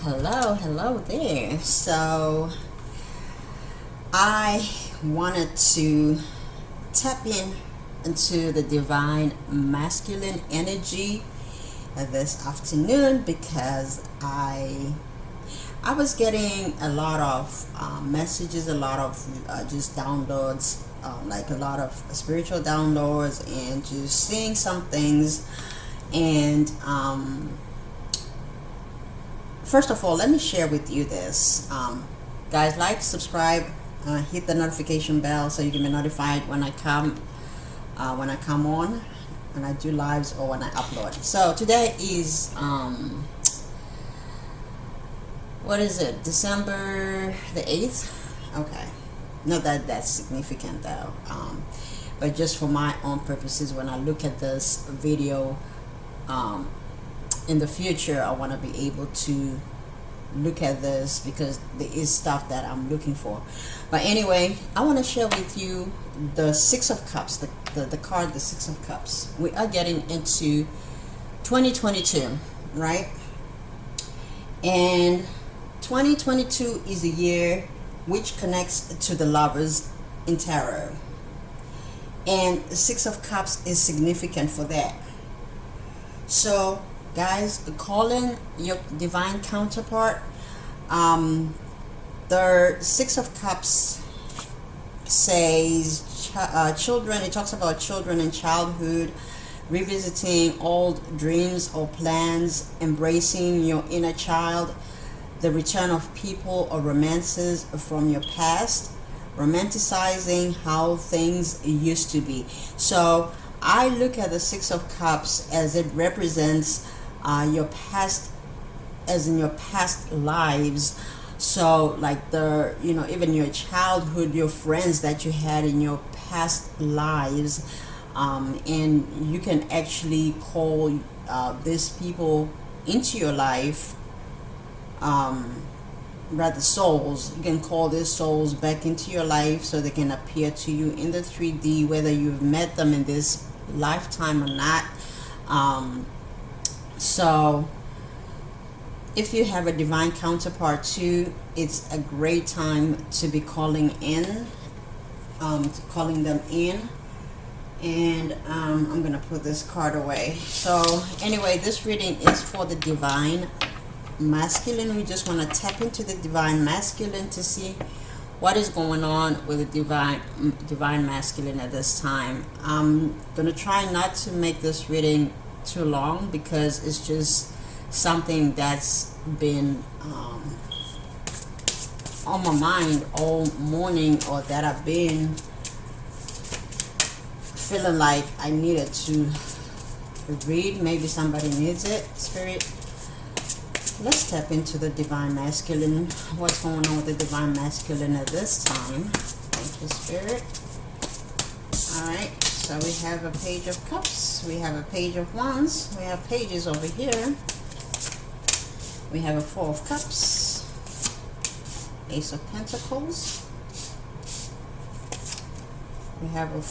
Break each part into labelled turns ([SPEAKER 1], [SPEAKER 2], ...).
[SPEAKER 1] Hello there. So I wanted to tap in into the divine masculine energy this afternoon because I was getting a lot of messages, a lot of just downloads, like a lot of spiritual downloads, and just seeing some things. And first of all, let me share with you this. Guys, like, subscribe, hit the notification bell so you can be notified when I come on, when I do lives or when I upload. So today is what is it? December the 8th? Okay. Not that that's significant though. But just for my own purposes, when I look at this video in the future, I want to be able to look at this because there is stuff that I'm looking for. But anyway, I want to share with you the Six of Cups, the card, the Six of Cups. We are getting into 2022, right? And 2022 is a year which connects to the Lovers in tarot. And the Six of Cups is significant for that. So guys, call in your divine counterpart. The Six of Cups says children. It talks about children in childhood, revisiting old dreams or plans, embracing your inner child, the return of people or romances from your past, romanticizing how things used to be. So I look at the Six of Cups as it represents your past, as in your past lives. So like even your childhood, your friends that you had in your past lives, and you can actually call these people into your life, rather souls. You can call these souls back into your life so they can appear to you in the 3D, whether you've met them in this lifetime or not. So if you have a divine counterpart too, it's a great time to be calling them in. And I'm gonna put this card away. So anyway, this reading is for the divine masculine. We just want to tap into the divine masculine to see what is going on with the divine masculine at this time. I'm gonna try not to make this reading too long because it's just something that's been on my mind all morning, or that I've been feeling like I needed to read. Maybe somebody needs it. Spirit, let's tap into the divine masculine. What's going on with the divine masculine at this time? Thank you, Spirit. Alright, so we have a Page of Cups. We have a Page of Wands. We have pages over here. We have a Four of Cups. Ace of Pentacles. We have a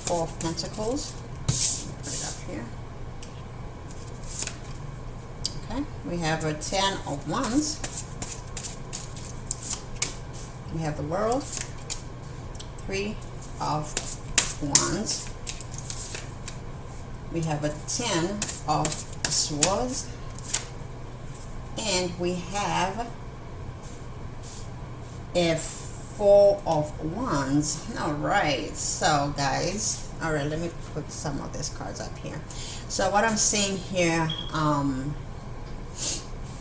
[SPEAKER 1] Four of Pentacles. Put it up here. Okay, we have a Ten of Wands. We have the World. Three of Wands. We have a Ten of Swords. And we have a Four of Wands. All right, so guys, all right, let me put some of these cards up here. So what I'm seeing here, I'm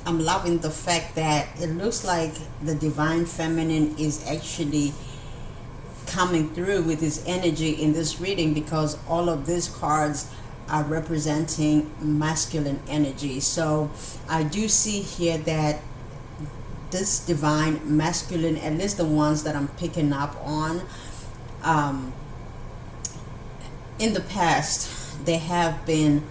[SPEAKER 1] loving the fact that it looks like the divine feminine is actually coming through with this energy in this reading, because all of these cards are representing masculine energy. So I do see here that this divine masculine, at least the ones that I'm picking up on, in the past they have been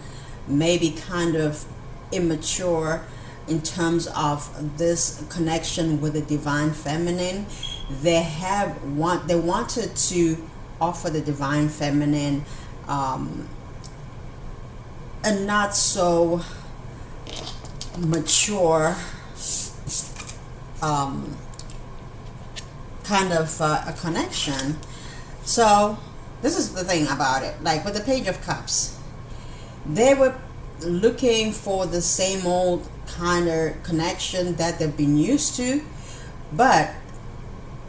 [SPEAKER 1] maybe kind of immature in terms of this connection with the divine feminine. They wanted to offer the divine feminine a not so mature kind of a connection. So this is the thing about it. Like with the Page of Cups, they were looking for the same old kind of connection that they've been used to, but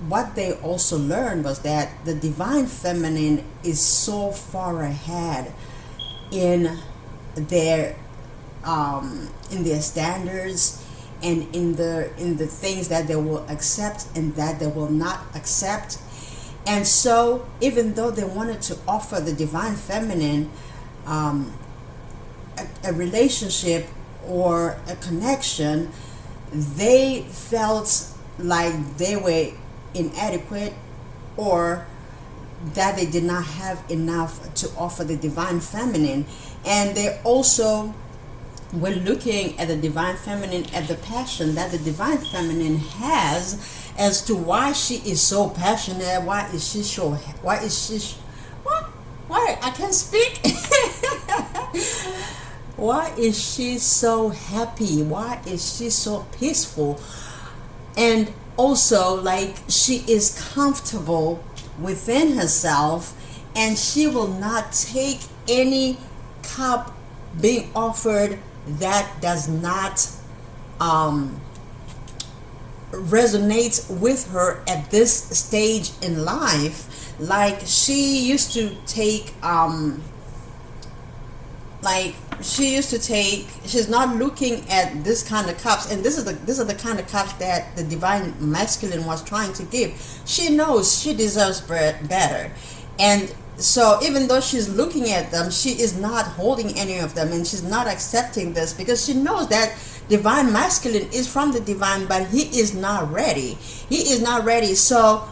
[SPEAKER 1] what they also learned was that the divine feminine is so far ahead in their standards and in the things that they will accept and that they will not accept. And so even though they wanted to offer the divine feminine a relationship or a connection, they felt like they were inadequate, or that they did not have enough to offer the divine feminine. And they also were looking at the divine feminine, at the passion that the divine feminine has, as to why she is so passionate, why I can't speak. Why is she so happy? Why is she so peaceful? And also, like, she is comfortable within herself, and she will not take any cup being offered that does not resonate with her at this stage in life. Like, she used to take she's not looking at this kind of cups, and these are the kind of cups that the divine masculine was trying to give. She knows she deserves better, and so even though she's looking at them, she is not holding any of them, and she's not accepting this, because she knows that divine masculine is from the divine, but he is not ready. So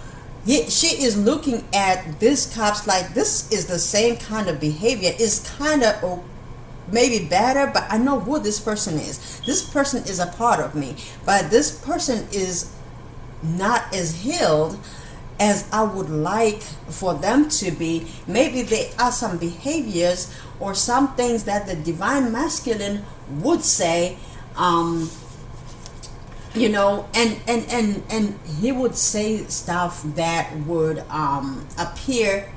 [SPEAKER 1] she is looking at these cups like, this is the same kind of behavior. It's kind of maybe better, but I know who this person is. This person is a part of me, but this person is not as healed as I would like for them to be. Maybe there are some behaviors or some things that the divine masculine would say, and he would say stuff that would appear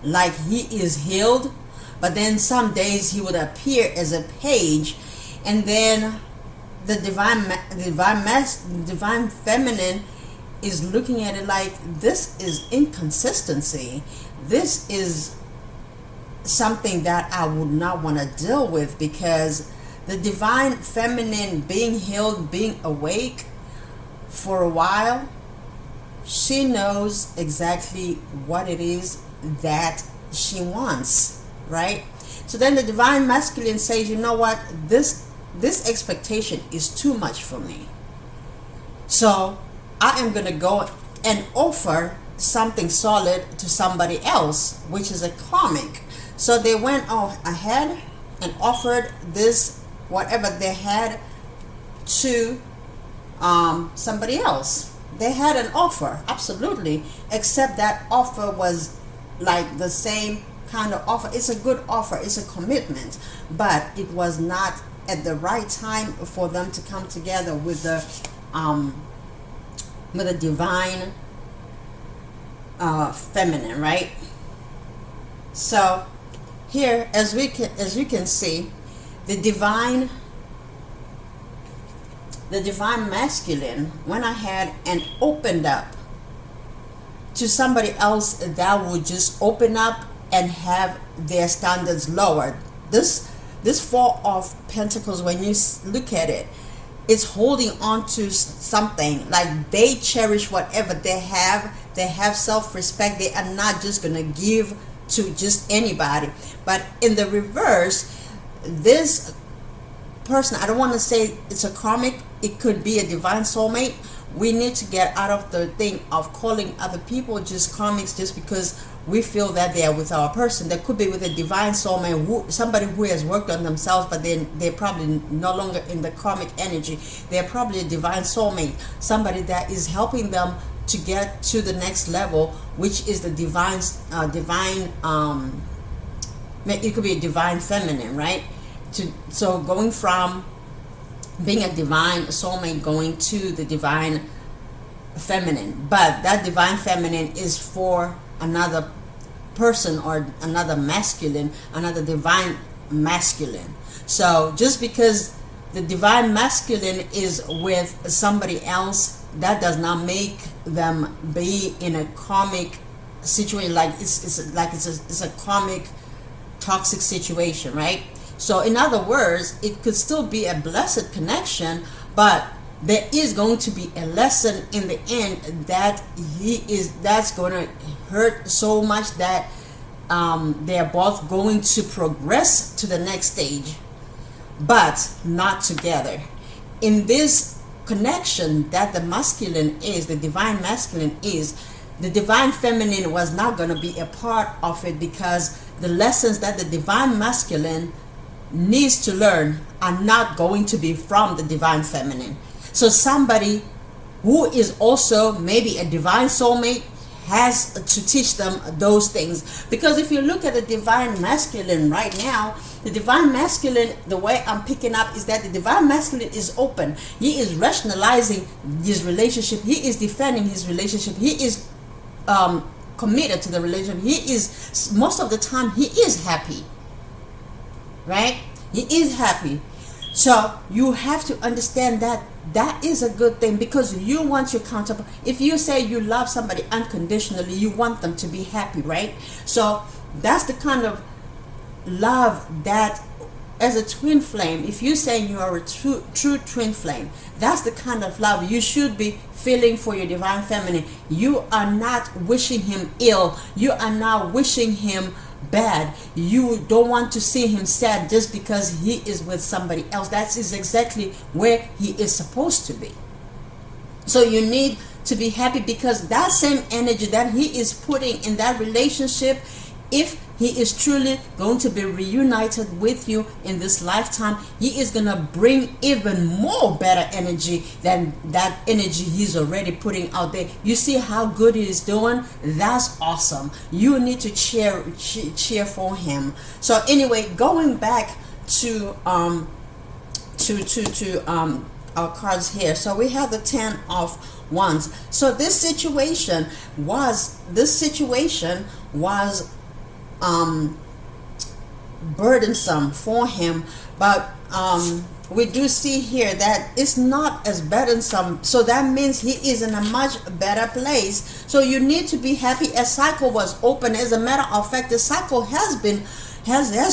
[SPEAKER 1] like he is healed, but then some days he would appear as a page, and then the divine feminine is looking at it like, this is inconsistency. This is something that I would not want to deal with, because the divine feminine being healed, being awake for a while, she knows exactly what it is that she wants. Right? So then the divine masculine says, you know what, this expectation is too much for me, so I am going to go and offer something solid to somebody else, which is a karmic. So they went ahead and offered this, whatever they had, to somebody else. They had an offer, absolutely, except that offer was like the same kind of offer. It's a good offer, it's a commitment, but it was not at the right time for them to come together with the divine feminine, right? So here, as you can see, the divine masculine went ahead and opened up to somebody else that would just open up and have their standards lowered. This Four of Pentacles, when you look at it, it's holding on to something. Like, they cherish whatever they have. They have self-respect. They are not just gonna give to just anybody. But in the reverse, this person, I don't want to say it's a karmic, it could be a divine soulmate. We need to get out of the thing of calling other people just karmics just because we feel that they are with our person. They could be with a divine soulmate, somebody who has worked on themselves, but then they're probably no longer in the karmic energy. They're probably a divine soulmate, somebody that is helping them to get to the next level, which is the divine, it could be a divine feminine, right? So going from being a divine soulmate going to the divine feminine, but that divine feminine is for another person or another masculine, another divine masculine. So just because the divine masculine is with somebody else, that does not make them be in a karmic situation, like it's a karmic toxic situation, right? So in other words, it could still be a blessed connection, but there is going to be a lesson in the end that that's going to hurt so much that they're both going to progress to the next stage, but not together. In this connection that the masculine is, the divine masculine is, the divine feminine was not going to be a part of it, because the lessons that the divine masculine needs to learn are not going to be from the divine feminine. So somebody who is also maybe a divine soulmate has to teach them those things. Because if you look at the divine masculine right now, the divine masculine, the way I'm picking up is that the divine masculine is open. He is rationalizing his relationship. He is defending his relationship. He is committed to the relationship. He is, most of the time, he is happy. Right? He is happy. So you have to understand that that is a good thing, because you want your counterpart. If you say you love somebody unconditionally, you want them to be happy, right? So that's the kind of love that, as a twin flame, if you say you are a true twin flame, that's the kind of love you should be feeling for your divine feminine. You are not wishing him ill. You are not wishing him bad. You don't want to see him sad just because he is with somebody else. That is exactly where he is supposed to be. So you need to be happy, because that same energy that he is putting in that relationship, if he is truly going to be reunited with you in this lifetime, he is going to bring even more better energy than that energy he's already putting out there. You see how good he is doing? That's awesome. You need to cheer for him. So anyway, going back to our cards here. So we have the 10 of Wands. So this situation was burdensome for him, but we do see here that it's not as burdensome, so that means he is in a much better place. So you need to be happy. A cycle was open. As a matter of fact, the cycle has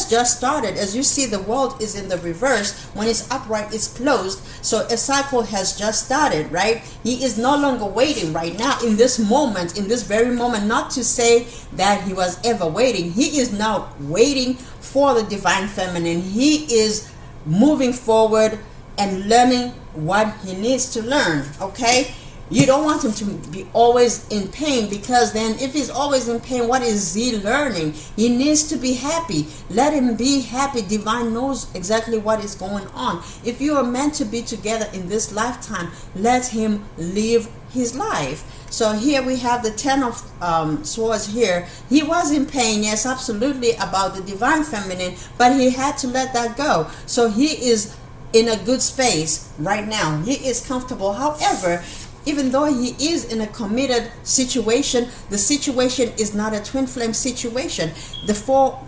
[SPEAKER 1] just started. As you see, the world is in the reverse. When it's upright, it's closed. So a cycle has just started, right? He is no longer waiting right now in this moment, in this very moment. Not to say that he was ever waiting. He is now waiting for the divine feminine. He is moving forward and learning what he needs to learn, okay? You don't want him to be always in pain, because then if he's always in pain, what is he learning? He needs to be happy. Let him be happy. Divine knows exactly what is going on. If you are meant to be together in this lifetime, let him live his life. So here we have the 10 of swords here. He was in pain, yes, absolutely, about the divine feminine, but he had to let that go. So he is in a good space right now. He is comfortable. However, even though he is in a committed situation, the situation is not a twin flame situation. The four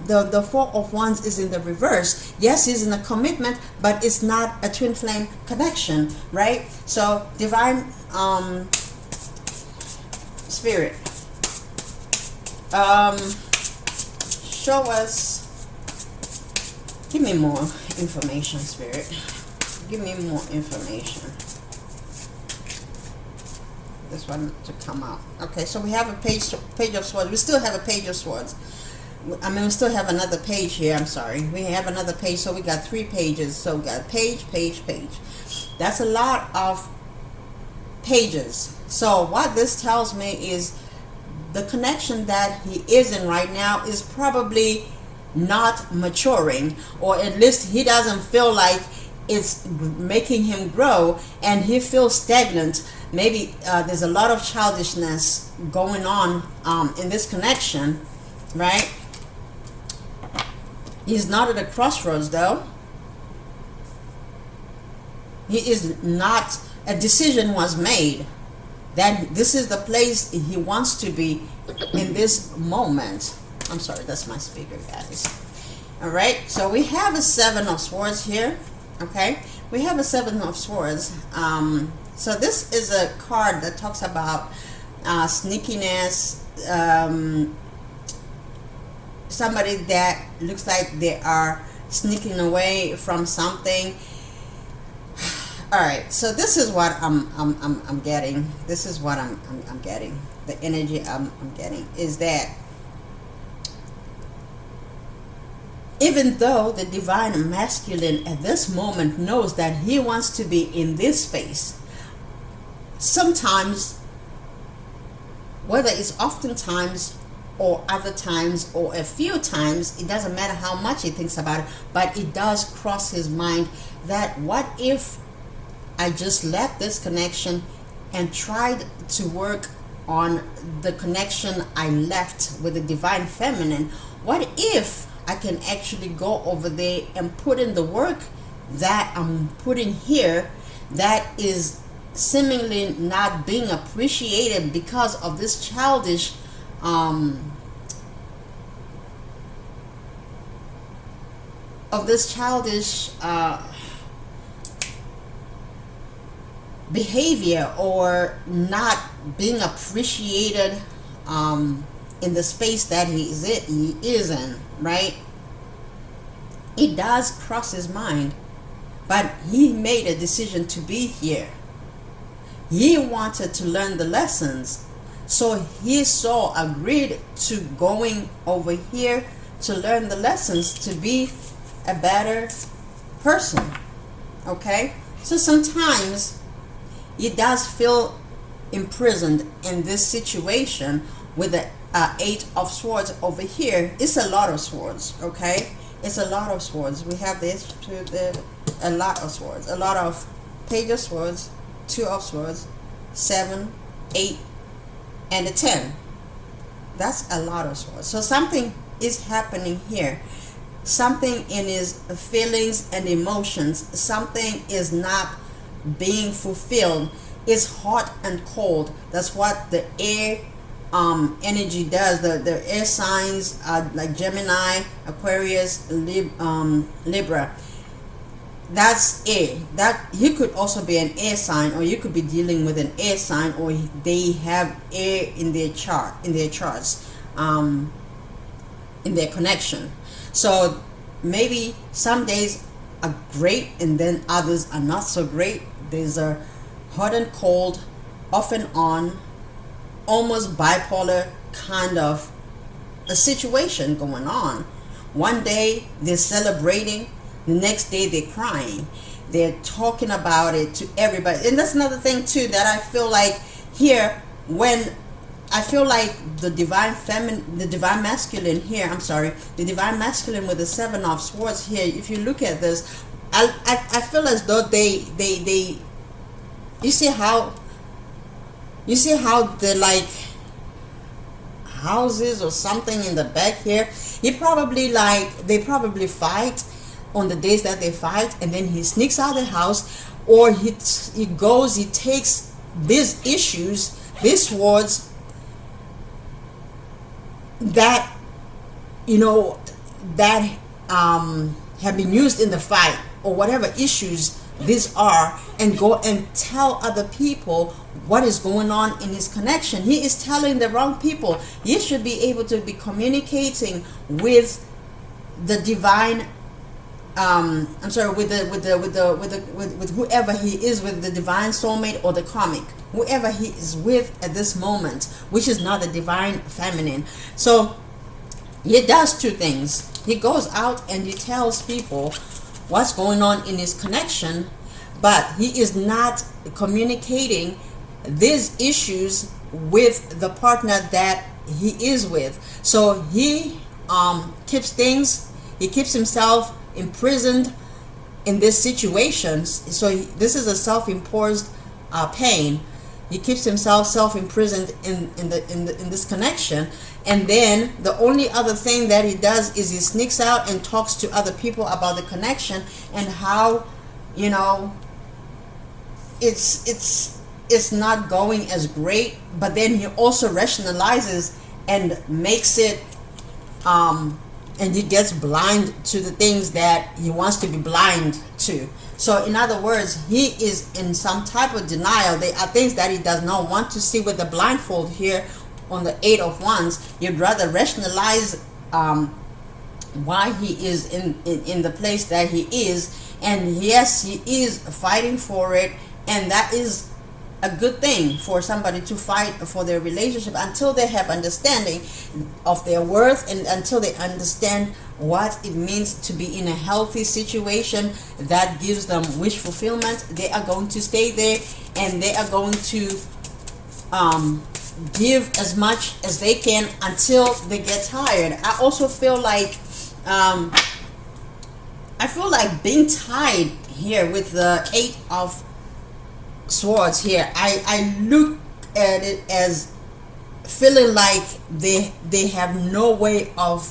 [SPEAKER 1] of Wands is in the reverse. Yes, he's in a commitment, but it's not a twin flame connection, right? So divine spirit, show us, give me more information, spirit. Give me more information. This one to come out. Okay, so we have a page of swords. We still have a page of swords. I mean, we still have another page here. I'm sorry. We have another page, so we got 3 pages. So we got page. That's a lot of pages. So what this tells me is the connection that he is in right now is probably not maturing, or at least he doesn't feel like it's making him grow, and he feels stagnant. Maybe there's a lot of childishness going on in this connection, right? He's not at a crossroads though. He is not, a decision was made that this is the place he wants to be in this moment. I'm sorry, that's my speaker, guys. All right, so we have a Seven of Swords here. Okay, we have a Seven of Swords. So this is a card that talks about sneakiness, somebody that looks like they are sneaking away from something. All right, so this is what I'm getting. This is what I'm getting. The energy I'm getting is that even though the divine masculine at this moment knows that he wants to be in this space, sometimes, whether it's oftentimes or other times or a few times, it doesn't matter how much he thinks about it, but it does cross his mind that what if I just left this connection and tried to work on the connection I left with the divine feminine? What if I can actually go over there and put in the work that I'm putting here that is seemingly not being appreciated because of this childish behavior, or not being appreciated in the space that he is in, right? It does cross his mind, but he made a decision to be here. He wanted to learn the lessons, so he agreed to going over here to learn the lessons to be a better person. Okay, so sometimes it does feel imprisoned in this situation with the Eight of Swords over here. It's a lot of swords. Okay, it's a lot of swords. We have this, a lot of swords, a lot of Page of Swords, Two of Swords, 7, 8, and a 10. That's a lot of swords. So something is happening here. Something in his feelings and emotions, something is not being fulfilled. It's hot and cold. That's what the air energy does. The air signs like Gemini, Aquarius, Libra. That's air. That you could also be an air sign, or you could be dealing with an air sign, or they have air in their charts, in their connection. So maybe some days are great and then others are not so great. There's a hot and cold, off and on, almost bipolar kind of a situation going on. One day they're celebrating, the next day they're crying. They're talking about it to everybody. And that's another thing too that I feel like here, when I feel like the divine masculine here, the divine masculine with the Seven of Swords here, if you look at this, I feel as though they you see how they're like houses or something in the back here. They probably fight on the days that they fight, and then he sneaks out of the house, or he takes these issues, these swords that that have been used in the fight, or whatever issues these are, and go and tell other people what is going on in his connection. He is telling the wrong people. He should be able to be communicating with the divine with whoever he is, with the divine soulmate or the karmic, whoever he is with at this moment, which is not the divine feminine. So he does two things. He goes out and he tells people what's going on in his connection, but he is not communicating these issues with the partner that he is with. So he keeps himself imprisoned in this situation. So this is a self-imposed pain. He keeps himself self-imprisoned in this connection, and then the only other thing that he does is he sneaks out and talks to other people about the connection and how it's not going as great, but then he also rationalizes and makes it and he gets blind to the things that he wants to be blind to. So in other words, he is in some type of denial. There are things that he does not want to see with the blindfold here on the Eight of Wands. He'd rather rationalize why he is in the place that he is. And yes, he is fighting for it, and that is a good thing for somebody to fight for their relationship until they have understanding of their worth, and until they understand what it means to be in a healthy situation that gives them wish fulfillment. They are going to stay there, and they are going to give as much as they can until they get tired. I also feel like being tied here with the Eight of Swords here. I look at it as feeling like they have no way out.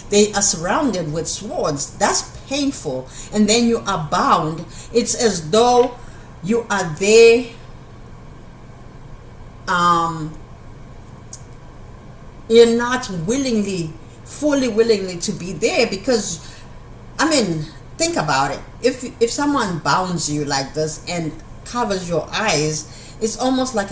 [SPEAKER 1] They are surrounded with swords. That's painful. And then you are bound. It's as though you are there you're not fully willingly to be there, because I mean, think about it. If someone bounds you like this and covers your eyes, it's almost like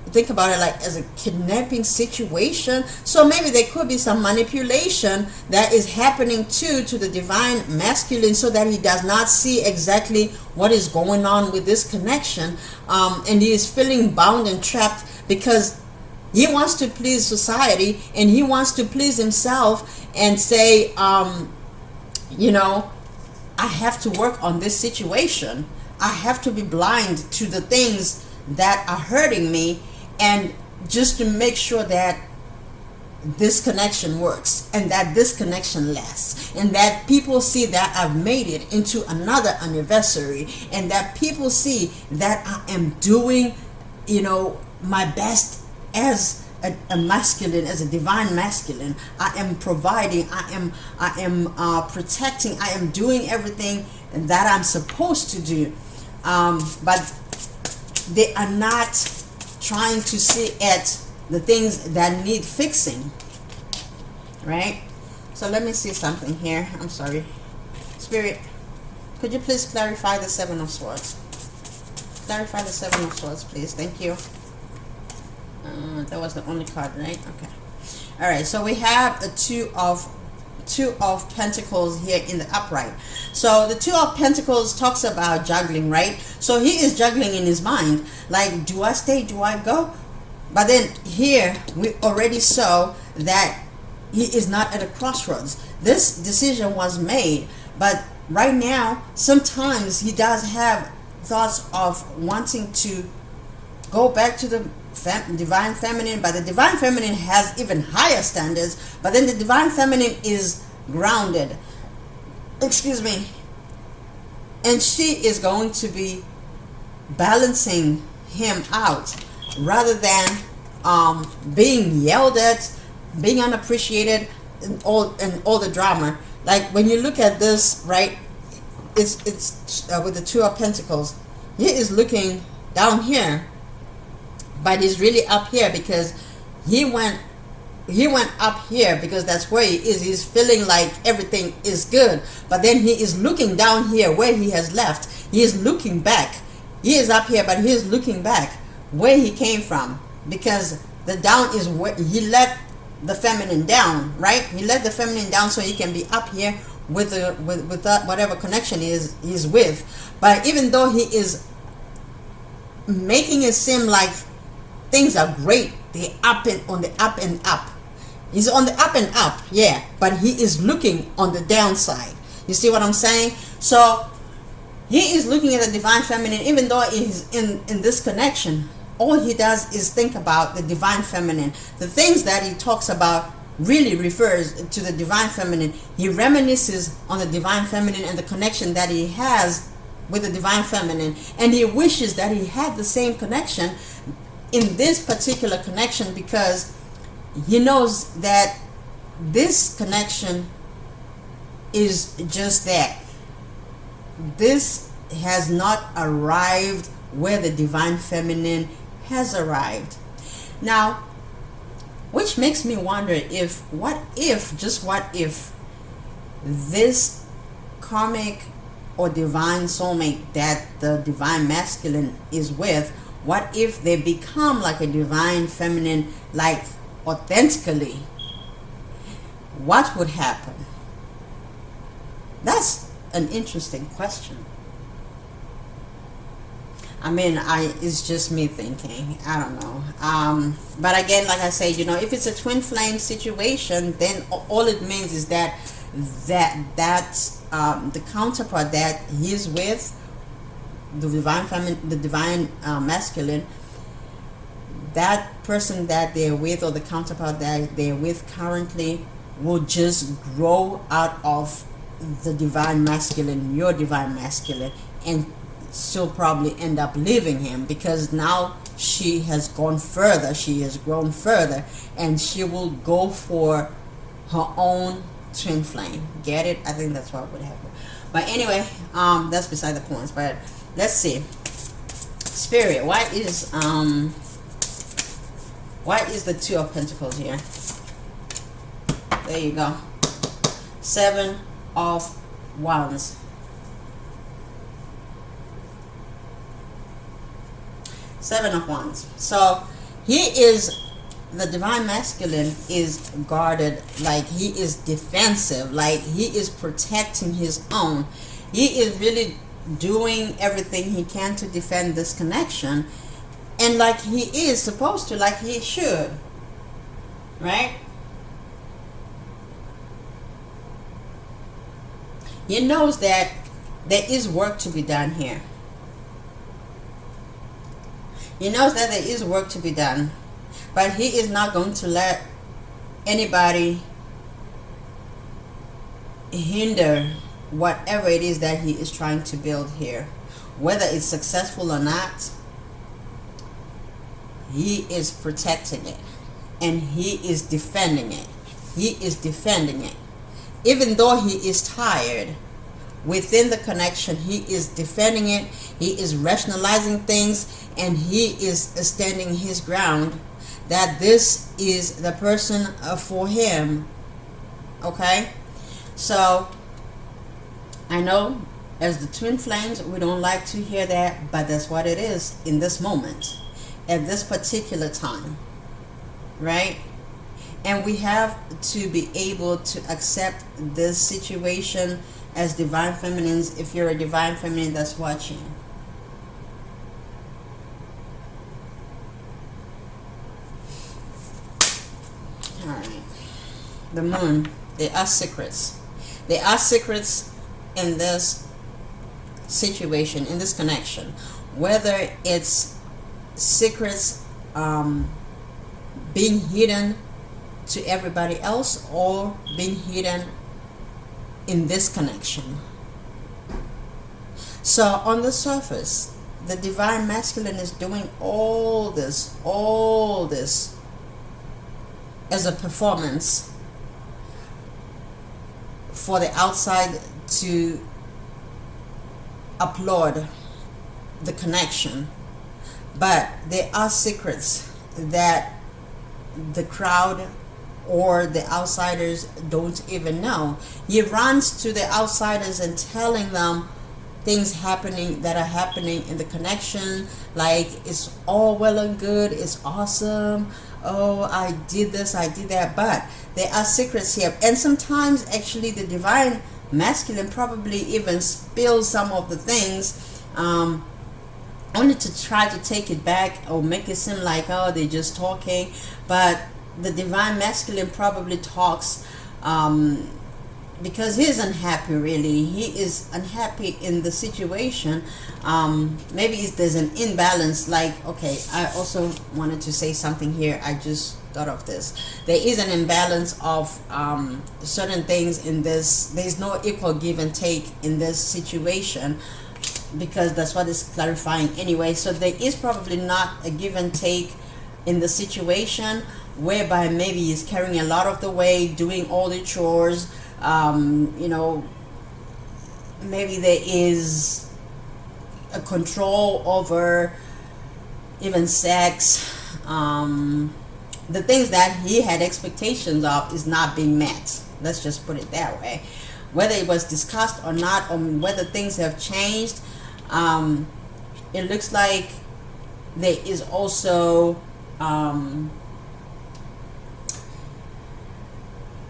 [SPEAKER 1] think about it like as a kidnapping situation. So maybe there could be some manipulation that is happening to the divine masculine, so that he does not see exactly what is going on with this connection, and he is feeling bound and trapped because he wants to please society, and he wants to please himself and say, you know, I have to work on this situation. I have to be blind to the things that are hurting me, and just to make sure that this connection works, and that this connection lasts, and that people see that I've made it into another anniversary, and that people see that I am doing, you know, my best as a masculine, as a divine masculine. I am providing, I am protecting, I am doing everything that I'm supposed to do, but they are not trying to see at the things that need fixing, right? So let me see something here. I'm sorry, Spirit, could you please clarify the Seven of Swords? Clarify the Seven of Swords, please. Thank you. That was the only card, right? Okay. All right. So we have a two of Pentacles here in the upright. So the Two of Pentacles talks about juggling, right? So he is juggling in his mind, like, do I stay? Do I go? But then here we already saw that he is not at a crossroads. This decision was made, but right now sometimes he does have thoughts of wanting to go back to the divine feminine, but the divine feminine has even higher standards. But then the divine feminine is grounded, excuse me, and she is going to be balancing him out, rather than being yelled at, being unappreciated, and all the drama. Like when you look at this, right, it's with the Two of Pentacles, he is looking down here, but he's really up here because he went up here because that's where he is. He's feeling like everything is good, but then he is looking down here where he has left. He is looking back. He is up here, but he is looking back where he came from, because the down is where he let the feminine down, right? He let the feminine down so he can be up here with that whatever connection he's with. But even though he is making it seem like things are great, they're on the up and up. He's on the up and up, yeah, but he is looking on the downside. You see what I'm saying? So he is looking at the divine feminine, even though he's in this connection. All he does is think about the divine feminine. The things that he talks about really refers to the divine feminine. He reminisces on the divine feminine and the connection that he has with the divine feminine, and he wishes that he had the same connection in this particular connection, because he knows that this connection is just that. This has not arrived where the divine feminine has arrived. Now, which makes me wonder if, what if, just what if, this karmic or divine soulmate that the divine masculine is with, what if they become like a divine feminine, like authentically? What would happen? That's an interesting question. I mean, it's just me thinking. I don't know. But again, like I say, you know, if it's a twin flame situation, then all it means is that the counterpart that he's with, the divine feminine, the divine masculine, that person that they're with, or the counterpart that they're with currently, will just grow out of the divine masculine, your divine masculine, and she'll probably end up leaving him, because now she has gone further, she has grown further, and she will go for her own twin flame. Get it? I think that's what would happen. But anyway, that's beside the points. But let's see. Spirit, what is the Two of Pentacles here? There you go. Seven of Wands. Seven of Wands. So he is, the divine masculine is guarded, like he is defensive, like he is protecting his own. He is really doing everything he can to defend this connection, and like he is supposed to, like he should, right? He knows that there is work to be done here. He knows that there is work to be done, but he is not going to let anybody hinder whatever it is that he is trying to build here. Whether it's successful or not, he is protecting it, and he is defending it. He is defending it. Even though he is tired within the connection, he is defending it. He is rationalizing things, and he is standing his ground that this is the person for him. Okay? So I know as the twin flames, we don't like to hear that, but that's what it is in this moment, at this particular time, right? And we have to be able to accept this situation as divine feminines, if you're a divine feminine that's watching. Alright. The moon. There are secrets. There are secrets in this situation, in this connection. Whether it's secrets being hidden to everybody else, or being hidden in this connection. So on the surface, the divine masculine is doing all this as a performance for the outside to applaud the connection. But there are secrets that the crowd or the outsiders don't even know. He runs to the outsiders and telling them things happening that are happening in the connection, like it's all well and good, it's awesome, oh, I did this, I did that, but there are secrets here. And sometimes actually the divine masculine probably even spills some of the things, only to try to take it back or make it seem like, oh, they're just talking. But the divine masculine probably talks because he's unhappy, really. He is unhappy in the situation. Maybe there's an imbalance, like, okay, I also wanted to say something here. I just thought of this. There is an imbalance of certain things in this. There's no equal give and take in this situation, because that's what is clarifying anyway. So there is probably not a give and take in the situation, whereby maybe he's carrying a lot of the weight, doing all the chores. You know, maybe there is a control over even sex. The things that he had expectations of is not being met. Let's just put it that way. Whether it was discussed or not, or whether things have changed, it looks like there is also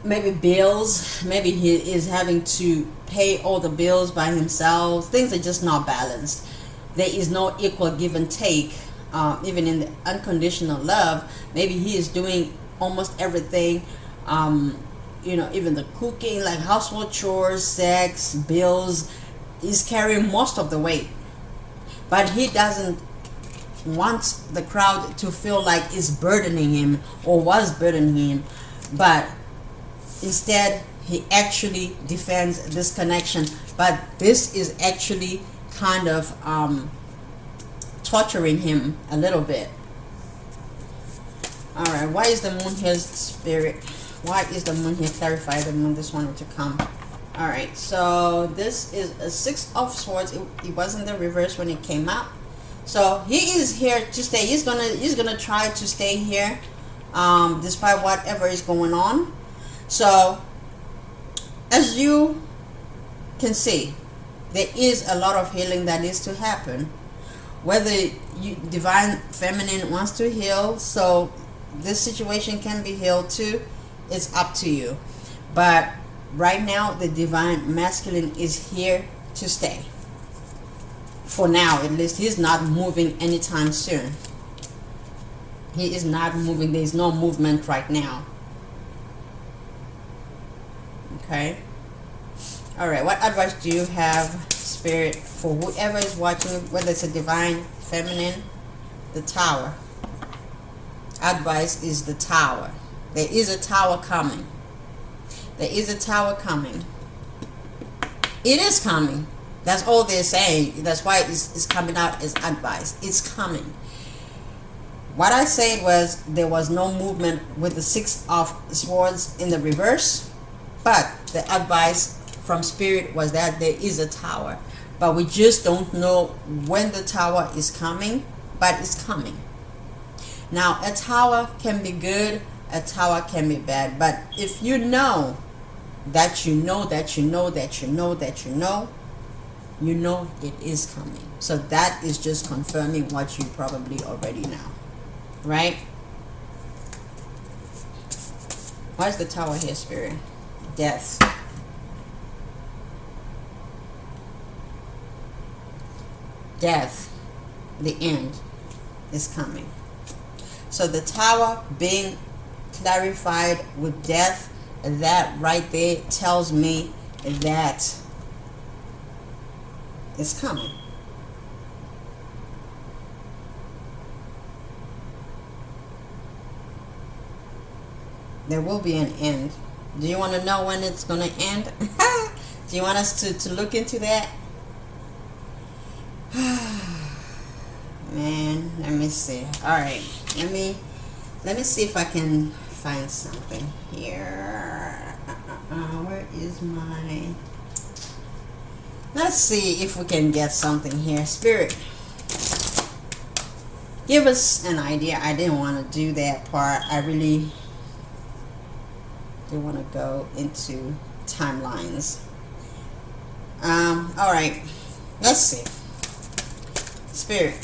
[SPEAKER 1] maybe bills. Maybe he is having to pay all the bills by himself. Things are just not balanced. There is no equal give and take. Even in the unconditional love, maybe he is doing almost everything, even the cooking, like household chores, sex, bills. He's carrying most of the weight, but he doesn't want the crowd to feel like it's burdening him or was burdening him, but instead he actually defends this connection. But this is actually kind of torturing him a little bit. All right, why is the moon here, Spirit? Why is the moon here? Clarify the moon. This wanted to come. All right, so this is a 6 of Swords. It was in the reverse when it came out. So he is here to stay. He's gonna try to stay here, despite whatever is going on. So as you can see, there is a lot of healing that needs to happen. Whether you divine feminine wants to heal, so this situation can be healed too, it's up to you. But right now the divine masculine is here to stay. For now, at least. He's not moving anytime soon. He is not moving. There is no movement right now. Okay. All right, what advice do you have, Spirit, for whoever is watching, whether it's a divine feminine? The Tower. Advice is the Tower. There is a tower coming. There is a tower coming. It is coming. That's all they're saying. That's why it's coming out as advice. It's coming. What I said was there was no movement with the 6 of Swords in the reverse, but the advice from Spirit was that there is a tower, but we just don't know when the tower is coming, but it's coming. Now, a tower can be good, a tower can be bad, but if you know that you know that you know that you know that you know it is coming. So that is just confirming what you probably already know, right? Why is the Tower here, Spirit? Death. Death, the end is coming. So the Tower being clarified with death, that right there tells me that it's coming. There will be an end. Do you want to know when it's going to end? Do you want us to look into that? Man, let me see. All right, let me see if I can find something here. Where is my? Let's see if we can get something here. Spirit, give us an idea. I didn't want to do that part. I really do want to go into timelines. All right, let's see. Spirit.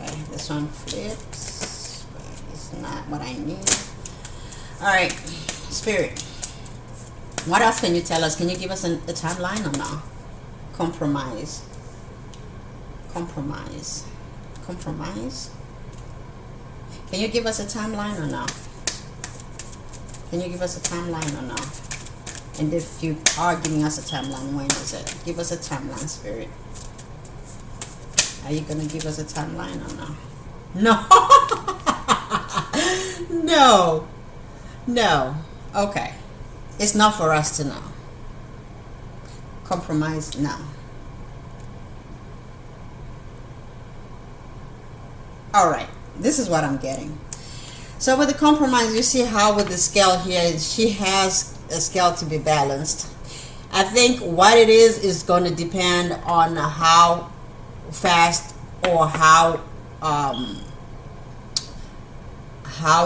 [SPEAKER 1] Okay, this one flips, but it's not what I need. All right, Spirit. What else can you tell us? Can you give us a timeline or no? Compromise. Compromise. Compromise. Can you give us a timeline or no? Can you give us a timeline or no? And if you are giving us a timeline, when is it? Give us a timeline, Spirit. Are you going to give us a timeline or no? No. No. No. Okay. It's not for us to know. Compromise, no. All right. This is what I'm getting. So with the compromise, you see how with the scale here, she has a scale to be balanced. I think what it is going to depend on how fast or how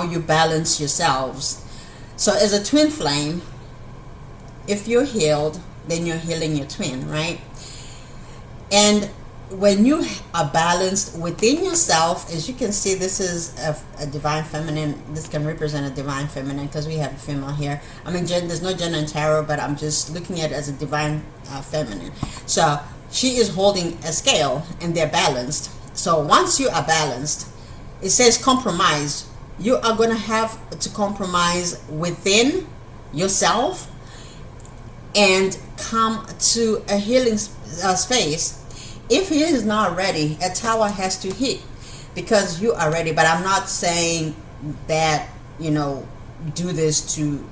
[SPEAKER 1] you balance yourselves. So as a twin flame, if you're healed, then you're healing your twin, right? And when you are balanced within yourself, as you can see, this is a divine feminine. This can represent a divine feminine because we have a female here. I mean, there's no gender in tarot, but I'm just looking at it as a divine feminine. So she is holding a scale and they're balanced. So once you are balanced, it says compromise. You are going to have to compromise within yourself and come to a healing space. If he is not ready, a tower has to hit because you are ready. But I'm not saying that, you know, do this to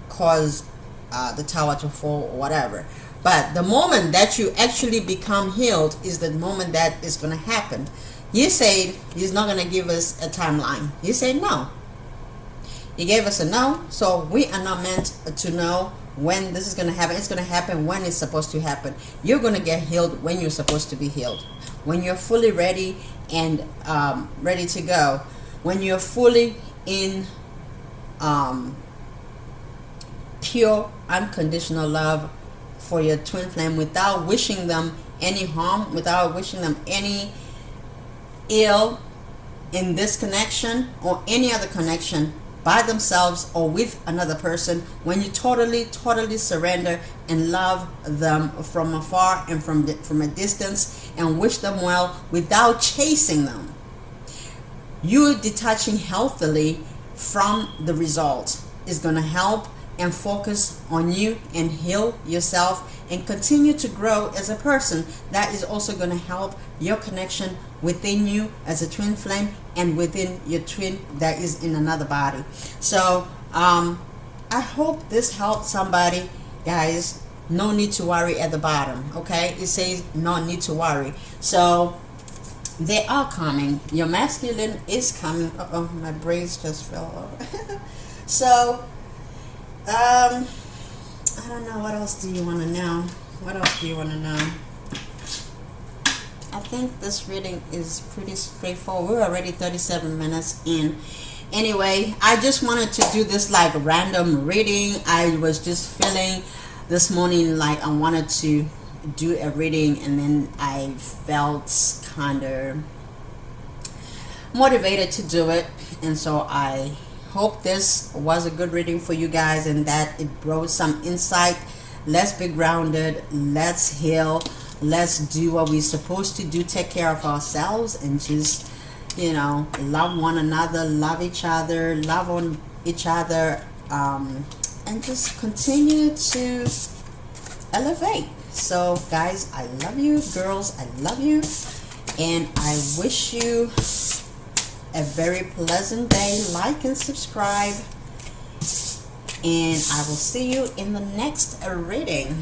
[SPEAKER 1] cause the tower to fall or whatever. But the moment that you actually become healed is the moment that is going to happen. He said he's not going to give us a timeline. He said no. He gave us a no. So we are not meant to know when this is going to happen. It's going to happen when it's supposed to happen. You're going to get healed when you're supposed to be healed. When you're fully ready and ready to go. When you're fully in pure, unconditional love for your twin flame without wishing them any harm, without wishing them any ill in this connection or any other connection, by themselves or with another person. When you totally surrender and love them from afar and from a distance and wish them well without chasing them, you detaching healthily from the result is going to help and focus on you and heal yourself and continue to grow as a person. That is also going to help your connection within you as a twin flame and within your twin that is in another body. So I hope this helped somebody, guys. No need to worry at the bottom. Okay, it says no need to worry. So they are coming. Your masculine is coming. Uh-oh, my braids just fell over. So I don't know, what else do you want to know? What else do you want to know? I think this reading is pretty straightforward. We're already 37 minutes in. Anyway, I just wanted to do this like random reading. I was just feeling this morning like I wanted to do a reading, and then I felt kind of motivated to do it. And so I hope this was a good reading for you guys and that it brought some insight. Let's be grounded. Let's heal. Let's do what we're supposed to do. Take care of ourselves and just, you know, love one another, love each other, love on each other, and just continue to elevate. So guys, I love you. Girls, I love you. And I wish you a very pleasant day. Like and subscribe. And I will see you in the next reading.